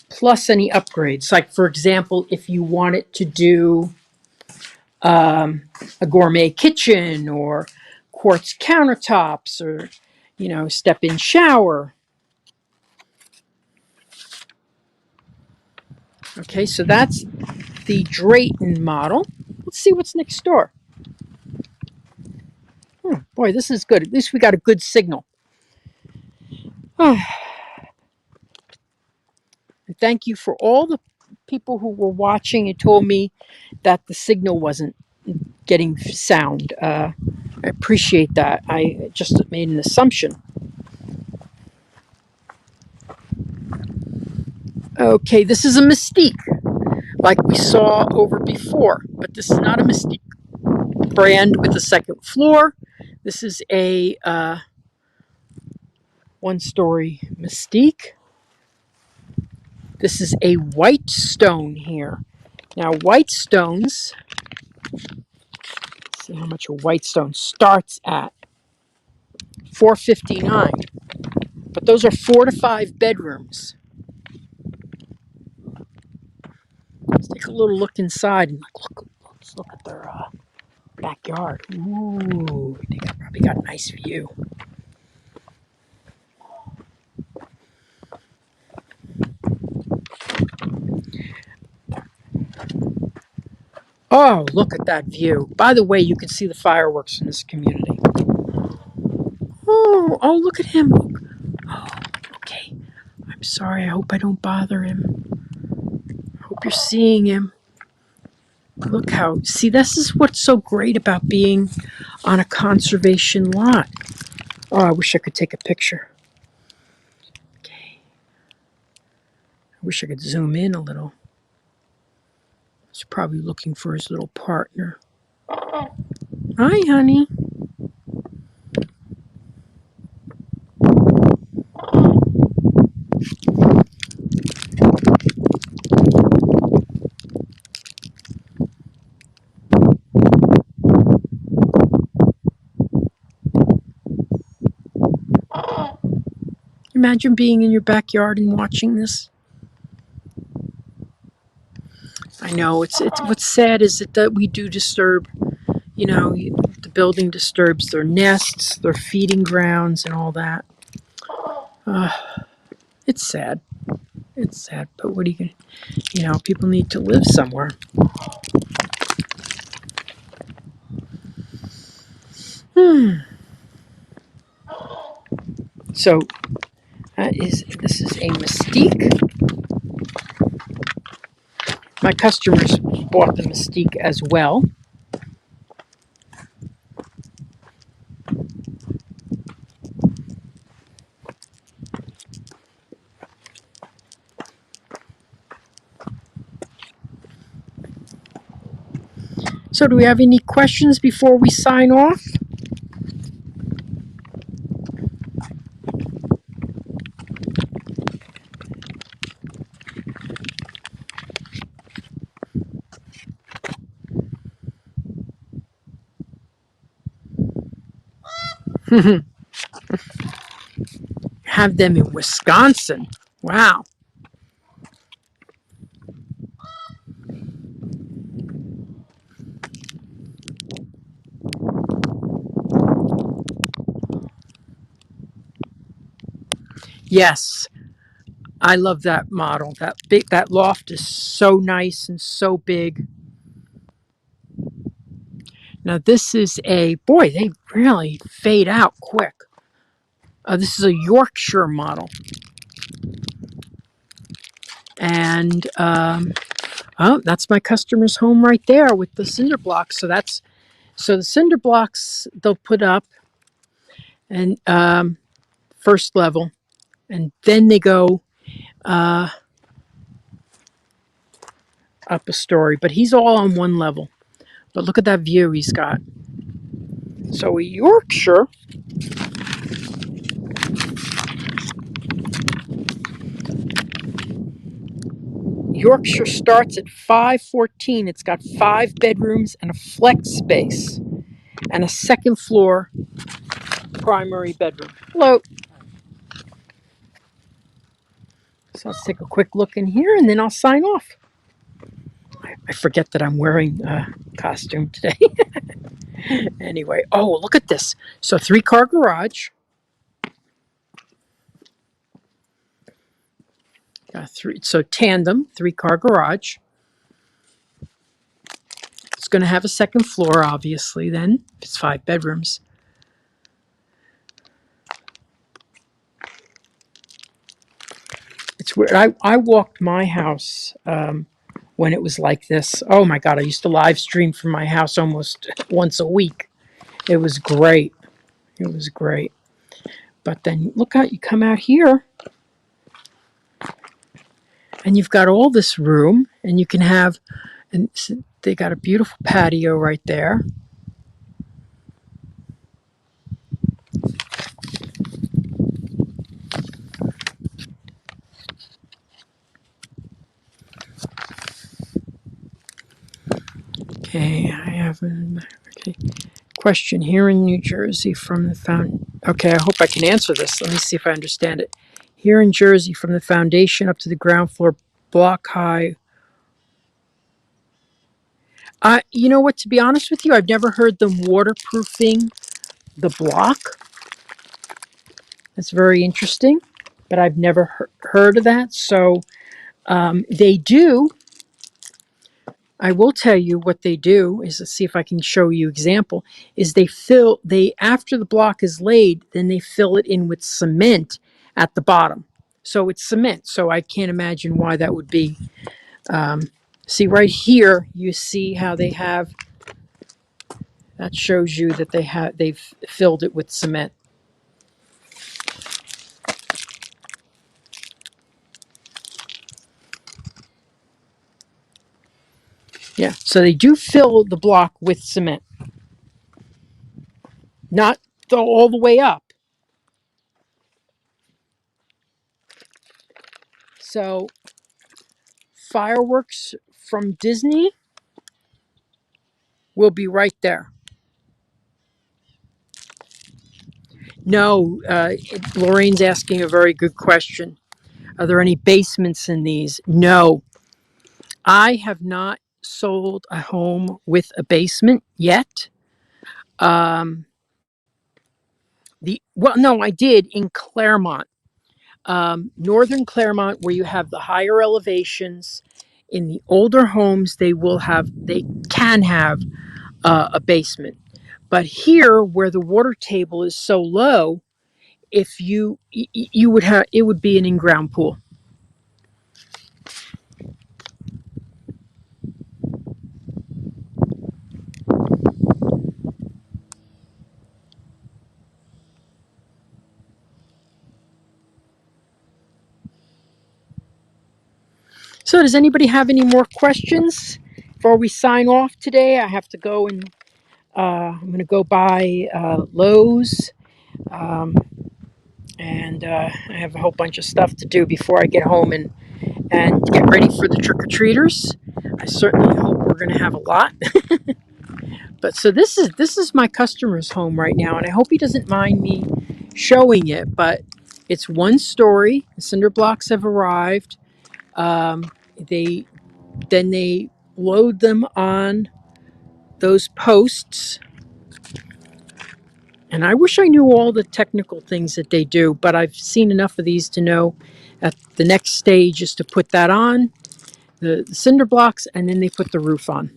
Plus any upgrades. Like, for example, if you wanted to do a gourmet kitchen or quartz countertops or, step-in shower. Okay, so that's the Drayton model. Let's see what's next door. Oh, boy, this is good. At least we got a good signal. Oh. And thank you for all the people who were watching and told me that the signal wasn't getting sound. I appreciate that. I just made an assumption. Okay, this is a Mystique, like we saw over before, but this is not a Mystique brand with a second floor. This is a 1-story Mystique. This is a white stone here. Now, white stones, let's see how much a white stone starts at. $459. But those are 4 to 5 bedrooms. Let's take a little look inside and let's look at their backyard. Ooh, they probably got a nice view. Oh, look at that view. By the way, you can see the fireworks in this community. Oh, look at him. Oh, okay. I'm sorry. I hope I don't bother him. I hope you're seeing him. Look see, this is what's so great about being on a conservation lot. Oh, I wish I could take a picture. Okay. I wish I could zoom in a little. He's probably looking for his little partner. Hi, honey. Imagine being in your backyard and watching this. I know it's what's sad is that we do disturb, the building disturbs their nests, their feeding grounds, and all that. It's sad. It's sad, but what are you gonna, people need to live somewhere. So this is a Mystique. My customers bought the Mystique as well. So do we have any questions before we sign off? Have them in Wisconsin. Wow. Yes, I love that model. That loft is so nice and so big. Now this is boy, they really fade out quick. This is a Yorkshire model. And oh, that's my customer's home right there with the cinder blocks. So the cinder blocks they'll put up and first level, and then they go up a story. But he's all on one level. But look at that view he's got. So a Yorkshire starts at 514. It's got 5 bedrooms and a flex space and a second floor primary bedroom. Hello. So let's take a quick look in here and then I'll sign off. I forget that I'm wearing a costume today. Anyway, oh, look at this. So 3-car garage. So tandem, 3-car garage. It's going to have a second floor, obviously, then. It's 5 bedrooms. It's weird. I walked my house when it was like this. Oh my God, I used to live stream from my house almost once a week. It was great. It was great. But then look out, you come out here and you've got all this room and you can have, and they got a beautiful patio right there. Okay, I have okay. Question here in New Jersey from the Okay, I hope I can answer this. Let me see if I understand it. Here in Jersey, from the foundation up to the ground floor, block high. You know what? To be honest with you, I've never heard them waterproofing the block. That's very interesting, but I've never heard of that. So they do. I will tell you what they do is, let's see if I can show you example, is after the block is laid, then they fill it in with cement at the bottom. So it's cement. So I can't imagine why that would be. See right here, you see how they have, that shows you that they've filled it with cement. Yeah, so they do fill the block with cement. Not all the way up. So fireworks from Disney will be right there. No, Lorraine's asking a very good question. Are there any basements in these? No. I have not sold a home with a basement yet. No, I did in Clermont. Northern Clermont, where you have the higher elevations. In the older homes, they can have a basement. But here, where the water table is so low, if you would have, it would be an in-ground pool. So does anybody have any more questions before we sign off today? I have to go and I'm going to go by Lowe's, and I have a whole bunch of stuff to do before I get home and get ready for the trick-or-treaters. I certainly hope we're going to have a lot. But so this is my customer's home right now, and I hope he doesn't mind me showing it. But it's 1 story. The cinder blocks have arrived. They load them on those posts. And I wish I knew all the technical things that they do, but I've seen enough of these to know that the next stage is to put that on, the cinder blocks, and then they put the roof on.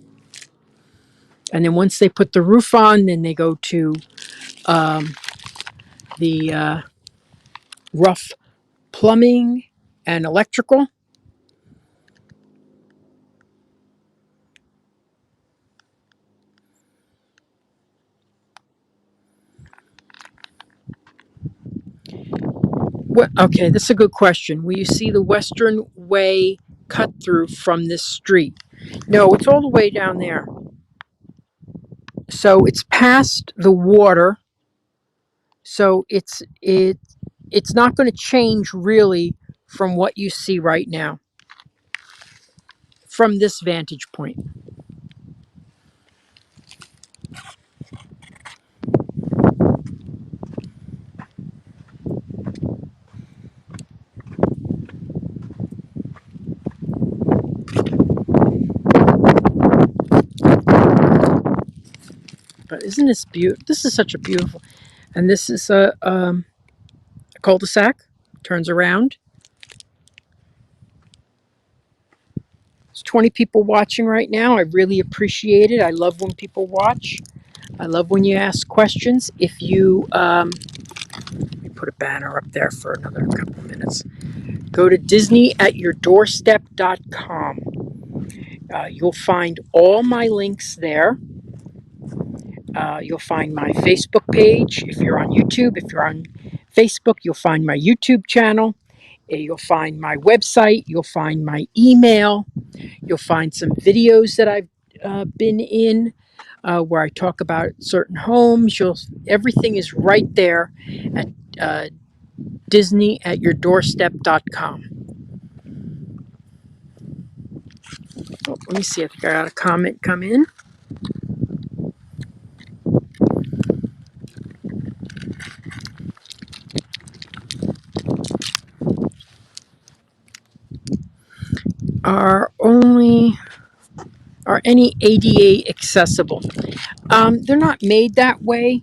And then once they put the roof on, then they go to the rough plumbing and electrical. Okay, this is a good question. Will you see the Western Way cut through from this street? No, it's all the way down there. So it's past the water. So it's not going to change really from what you see right now from this vantage point. But isn't this beautiful? This is such a beautiful, and this is a cul-de-sac. Turns around. There's 20 people watching right now. I really appreciate it. I love when people watch. I love when you ask questions. If you let me put a banner up there for another couple of minutes. Go to DisneyAtYourDoorstep.com. You'll find all my links there. You'll find my Facebook page. If you're on YouTube, if you're on Facebook, you'll find my YouTube channel. You'll find my website. You'll find my email. You'll find some videos that I've been in where I talk about certain homes. Everything is right there at DisneyAtYourDoorstep.com. Oh, let me see. I think I got a comment come in. Are any ADA accessible? They're not made that way,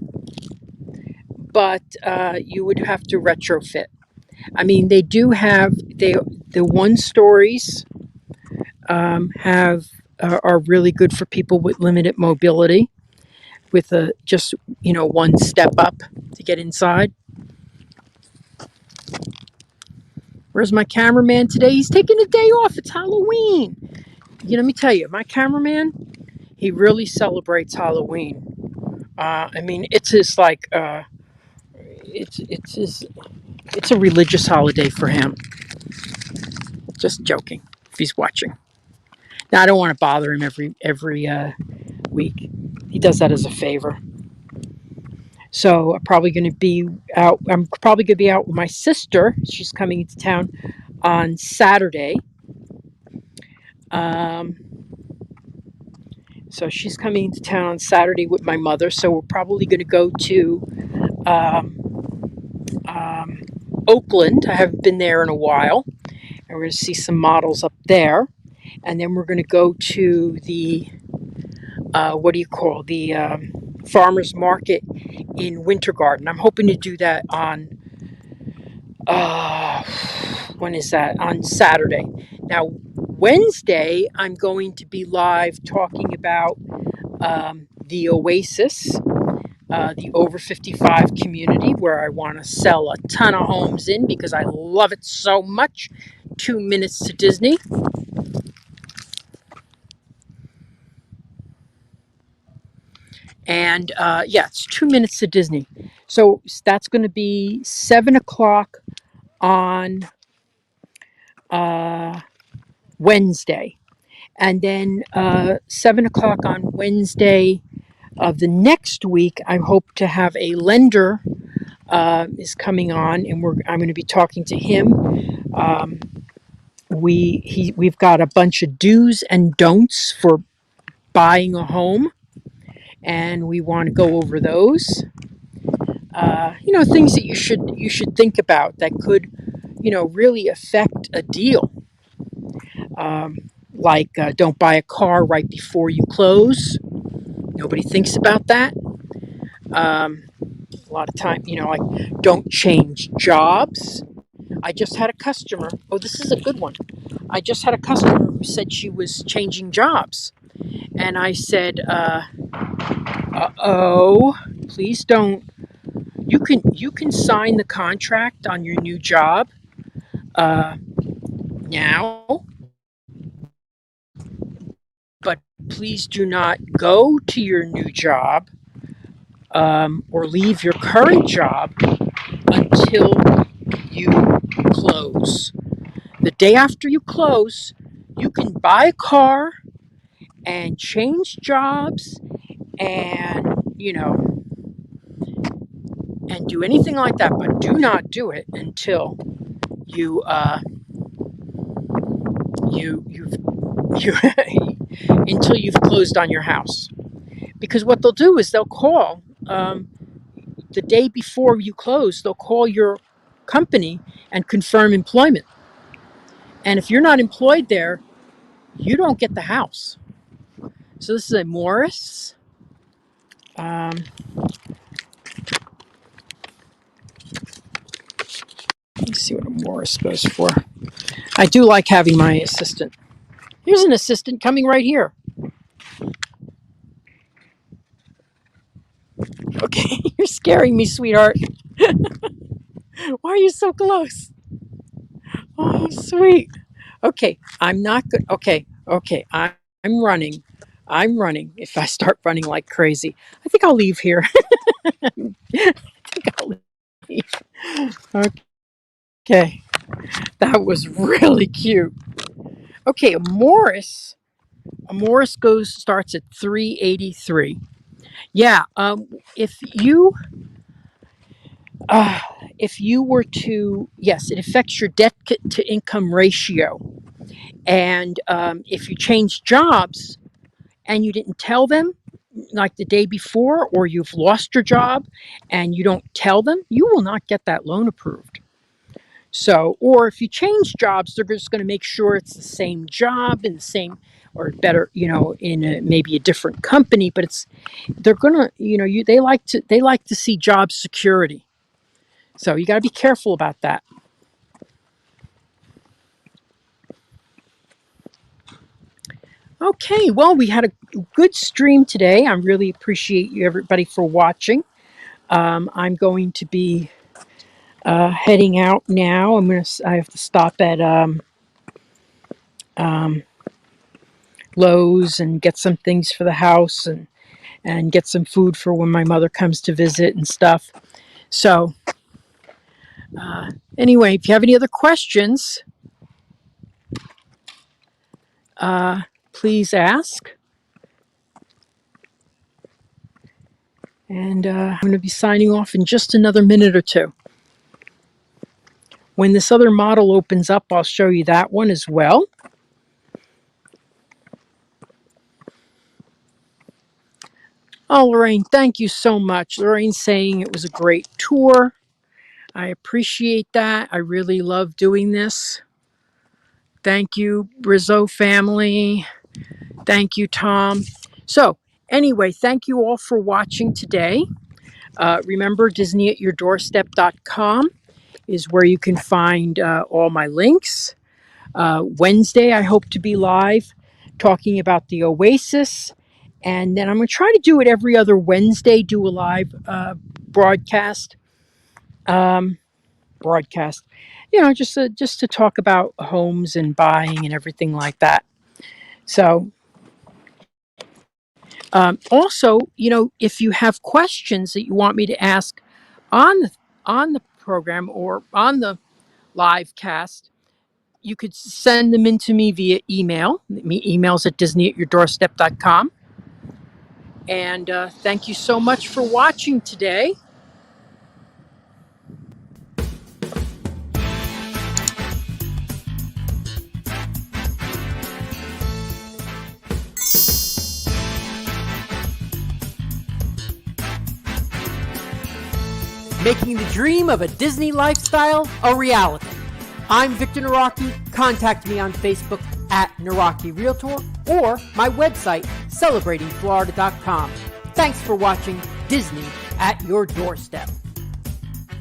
but you would have to retrofit. I mean, they do have the one stories are really good for people with limited mobility, with just one step up to get inside. Where's my cameraman today? He's taking a day off. It's Halloween. Let me tell you, my cameraman, he really celebrates Halloween. I mean, it's his it's a religious holiday for him. Just joking. If he's watching. Now I don't want to bother him every week. He does that as a favor. So I'm probably going to be out. I'm probably going to be out with my sister. She's coming into town on Saturday. So she's coming into town on Saturday with my mother. So we're probably going to go to Oakland. I haven't been there in a while. And we're going to see some models up there. And then we're going to go to the, farmer's market in Winter Garden. I'm hoping to do that on, when is that? On Saturday. Now, Wednesday, I'm going to be live talking about the Oasis, the over 55 community, where I want to sell a ton of homes in because I love it so much. 2 minutes to Disney. And it's 2 minutes to Disney. So that's going to be 7 o'clock on Wednesday. And then 7 o'clock on Wednesday of the next week, I hope to have a lender is coming on, and I'm going to be talking to him. We've got a bunch of do's and don'ts for buying a home, and we want to go over those. Things that you should think about that could, really affect a deal. Like don't buy a car right before you close. Nobody thinks about that. A lot of time, like don't change jobs. I just had a customer. Oh, this is a good one. I just had a customer who said she was changing jobs. And I said, Uh-oh. Please don't. You can sign the contract on your new job now, but please do not go to your new job or leave your current job until you close. The day after you close, you can buy a car and change jobs and, and do anything like that, but do not do it until you you've you until you've closed on your house. Because what they'll do is they'll call the day before you close. They'll call your company and confirm employment. And if you're not employed there, you don't get the house. So this is a Morris. Let's see what a Morris goes for. I do like having my assistant. Here's an assistant coming right here. Okay, you're scaring me, sweetheart. Why are you so close? Oh, sweet. Okay, I'm not good. Okay, I'm running. I'm running. If I start running like crazy, I think I'll leave here. I think I'll leave. Okay, that was really cute. Okay, a Morris starts at 383. Yeah. If you were to, yes, it affects your debt to income ratio. And if you change jobs and you didn't tell them, like the day before, or you've lost your job and you don't tell them, you will not get that loan approved. So, or if you change jobs, they're just going to make sure it's the same job in the same, or better, in maybe a different company. But they're going to, they like to see job security. So you got to be careful about that. Okay, well, we had a good stream today. I really appreciate you, everybody, for watching. I'm going to be heading out now. I have to stop at Lowe's and get some things for the house and get some food for when my mother comes to visit and stuff. So anyway, if you have any other questions, please ask. And I'm going to be signing off in just another minute or two. When this other model opens up, I'll show you that one as well. Oh, Lorraine, thank you so much. Lorraine's saying it was a great tour. I appreciate that. I really love doing this. Thank you, Rizzo family. Thank you, Tom. So, anyway, thank you all for watching today. Remember, DisneyAtYourDoorstep.com is where you can find all my links. Wednesday, I hope to be live talking about the Oasis. And then I'm going to try to do it every other Wednesday, do a live broadcast. Just to talk about homes and buying and everything like that. So, also, if you have questions that you want me to ask on the program or on the live cast, you could send them in to me via email. Emails at DisneyAtYourDoorstep.com. And thank you so much for watching today. Making the dream of a Disney lifestyle a reality. I'm Victor Naraki. Contact me on Facebook at Naraki Realtor or my website, celebratingflorida.com. Thanks for watching Disney at Your Doorstep.